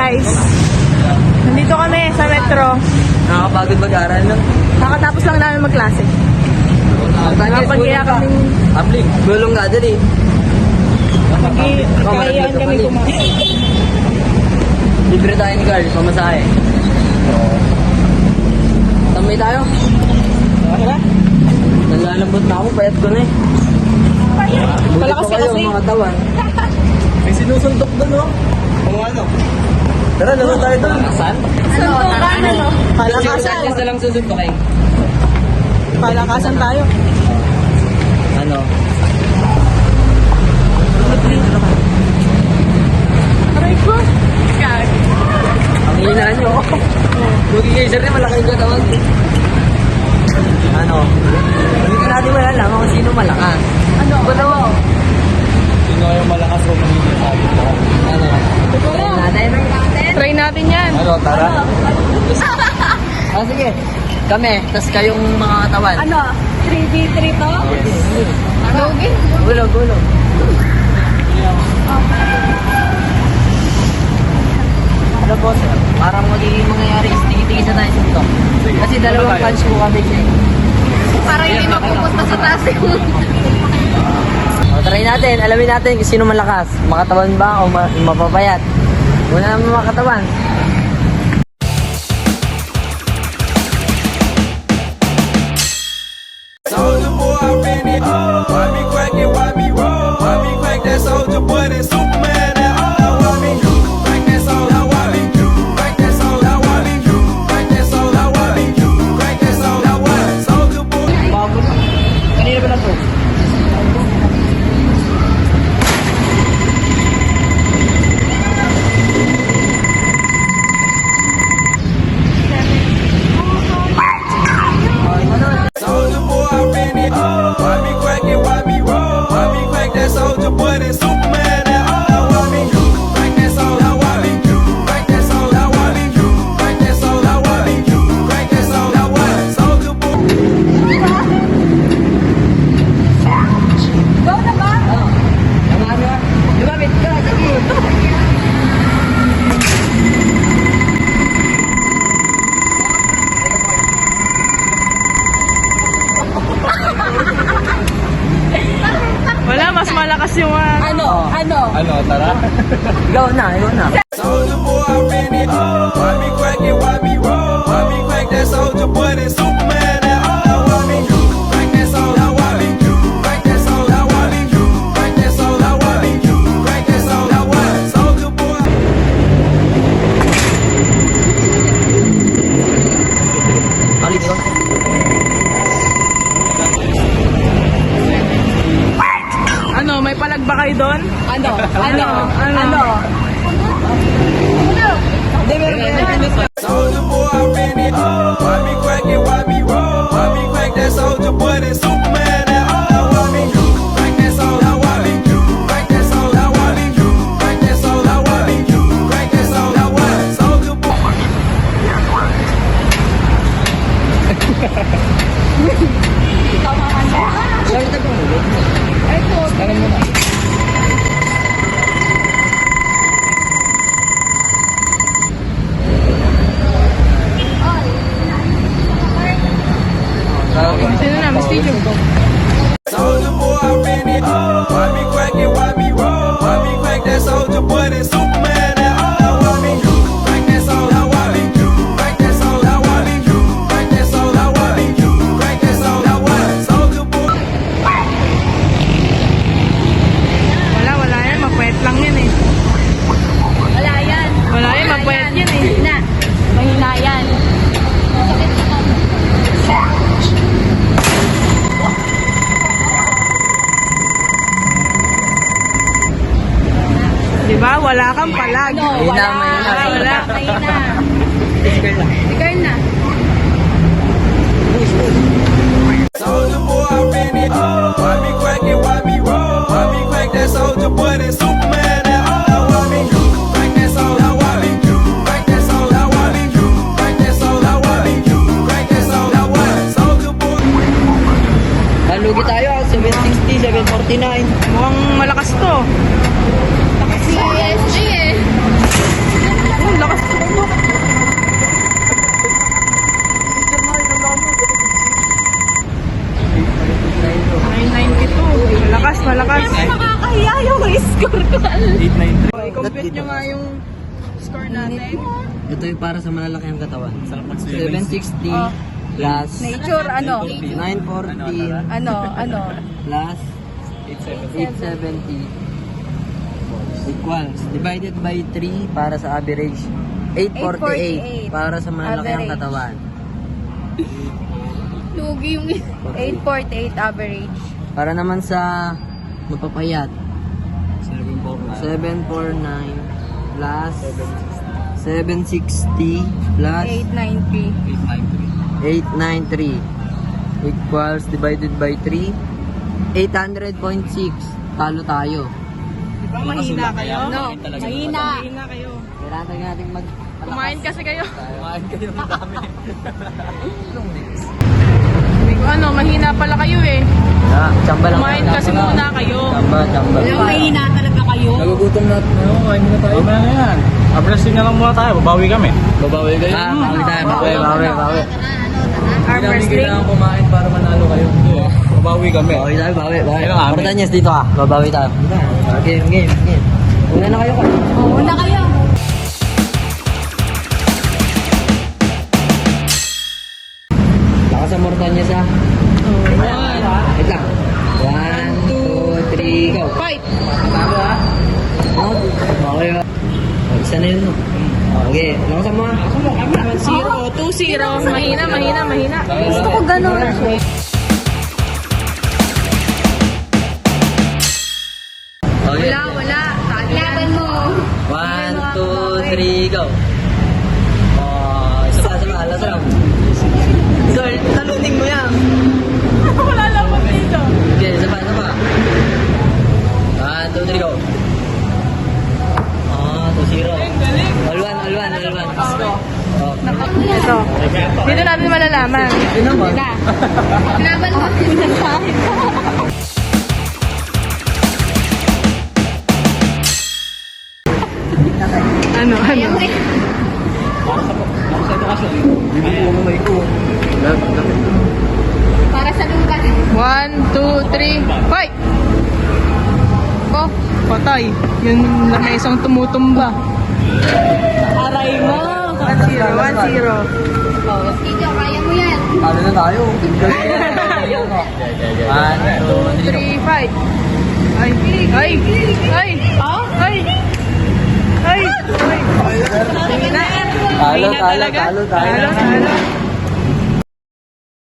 guys. Nandito kami sa metro. Nakakapagod mag-aral, no? Nakatapos lang namin magklase. Nakapagkaya kami. Abling, gulong nga dali. Kayaan kami kumain. Libre tayo ni Carl, pamasahe. Tambay tayo. Tara. Nalalambot na ako, payat ko na eh. Palakas Buti pa kayo, kasi. mga katawan. May sinusuntok doon, no? Kung ano? Tara, naman tayo doon. Saan? Suntukan ano? Palakasan. Saan lang susuntokin? Palakasan tayo. Ano? Aray ko. Ang hina nyo. Buti kayo, sir, malaki yung katawan. Ano? Hindi ka natin malalaman kung sino malakas. Ano? Sino yung malakas o magiging sabi ko? Ano? Try natin yan. Ano, tara? Ah, sige. Kami, tas kayong mga katawan. Ano? 3v3 to? Lugi? Gulo. Ano po, sir? Parang magiging mangyayari is tingin-tingin sa tayo suntok. Kasi dalawang punch po kami siya. Para hindi mapupunta sa taas yung... O, try natin. Alamin natin kung sino malakas. Makatawan ba o mapapayat? Una naman makatawan. Soldier boy, I been it. Why me crack it? Why me roll? Why me crack that soldier boy? That Superman that all. Why me crack that soldier? Why me crack that soldier? Why me crack that soldier? Why me crack that soldier? Why soldier boy? Bago na. Kanina ba na to? Soldier boy, I been it. Why me crack it? Why me roll? Why me crack that soldier boy? That Superman that all. Why me crack that soldier? Why me crack that soldier? Why me crack that soldier? Why me crack that soldier? Why soldier boy? Go na ba? Ano? Lumapit ka. Sige. Wala, mas malakas yung... Ano, tara? Ikaw na. Soldier boy, I been it. Why me crack it? Why me roll? Why me crack that soldier boy? That Superman that all. Why me crack that soldier? Why me crack that soldier? Why me crack that soldier? Why me crack that soldier? Why soldier boy? Balik ko. Ano, may palag ba kayo doon? Ano? Soldier boy, I been it. Why me crack it? Why me roll? Why me crack that soldier boy? That Superman that all. Why me crack that soldier? Why me crack that soldier? Why me crack that soldier? Why me crack that soldier? Why soldier boy? Sino na, Miss Teacher? Soldier boy, I been it. Why me crack it? Why me roll? Why me crack that soldier boy? That Superman that all. Why me crack that soldier? Why me crack that soldier? Why me crack that soldier? Why me crack that soldier? Why soldier boy? Wala yan. Mapwet lang yan eh. Wala yan. Wala yan, mapwet yan eh. Mahina yan. Diba? Wala kang palag. No, Mahina, wala. mahina. Wala. Mahina. Ikaw na. Soldier boy, I been it. Why me crack it? Why me roll? Why me crack that soldier boy? That Superman that all. Why me crack that soldier? Why me crack that soldier? Why me crack that soldier? Why me crack that soldier? Why soldier boy? Lugi tayo, 760, 749. Mukhang malakas to. Si SG eh. Oh, i-compute nyo nga yung score natin. Ito yung para sa malalaki ang katawan. 760 Oh. plus Nature, ano? 914 Ano? plus 870 equals divided by 3 para sa average 848 para sa malalaki ang Average. katawan. Lugi yung 848 average. Para naman sa mapapayat 749 plus 760 plus 893. 893 equals divided by 3 800.6. Talo tayo. Mahina kayo? No, mahina. Mahina kayo. Kailangan natin Kumain kasi kayo. Kumain kayo ng dami. Sabi ko, mahina pala kayo eh. Chamba lang. Kumain kasi muna kayo. Chamba. Walang mahina talaga kayo. Nagugutom na. Kain muna tayo. Mamaya na yan. Abresting na lang muna tayo. Babawi kami. Babawi kayo? Babawi tayo. Babawi. Arm wrestling. kailangan kumain para manalo kayo. Babawi kami. Babawi tayo. Babawi. Kailangan amin. Portanyas dito ka. Babawi tayo. Game. Una na kayo ka. Una kayo. Lakas ang Mortanyas ha. Wait lang. 1, 2, 3, go. Fight! Tama ha? Okay ha. Isa na yun. Okay. Lakas mo ha. 1-0, 2-0. Mahina. Gusto ko ganun. Okay. Wala. Laban mo. 1, 2, 3, go. Isa pa. Last round. Sir, talunin mo yan. Wala laban dito. Okay, isa pa. 1, 2, 3, go. 2-0. Galing. All one. Oh. Ito. Dito natin malalaman. Ito naman. Laban mo. Ano? Para sa lugar. 1, 2, 3, fight! Oh, patay. Yung lamesang tumutumba. Aray mo! 1-0. Tito, kaya mo yan. Talo na tayo. 1, 2, 3, 3, fight! Ay! Talo.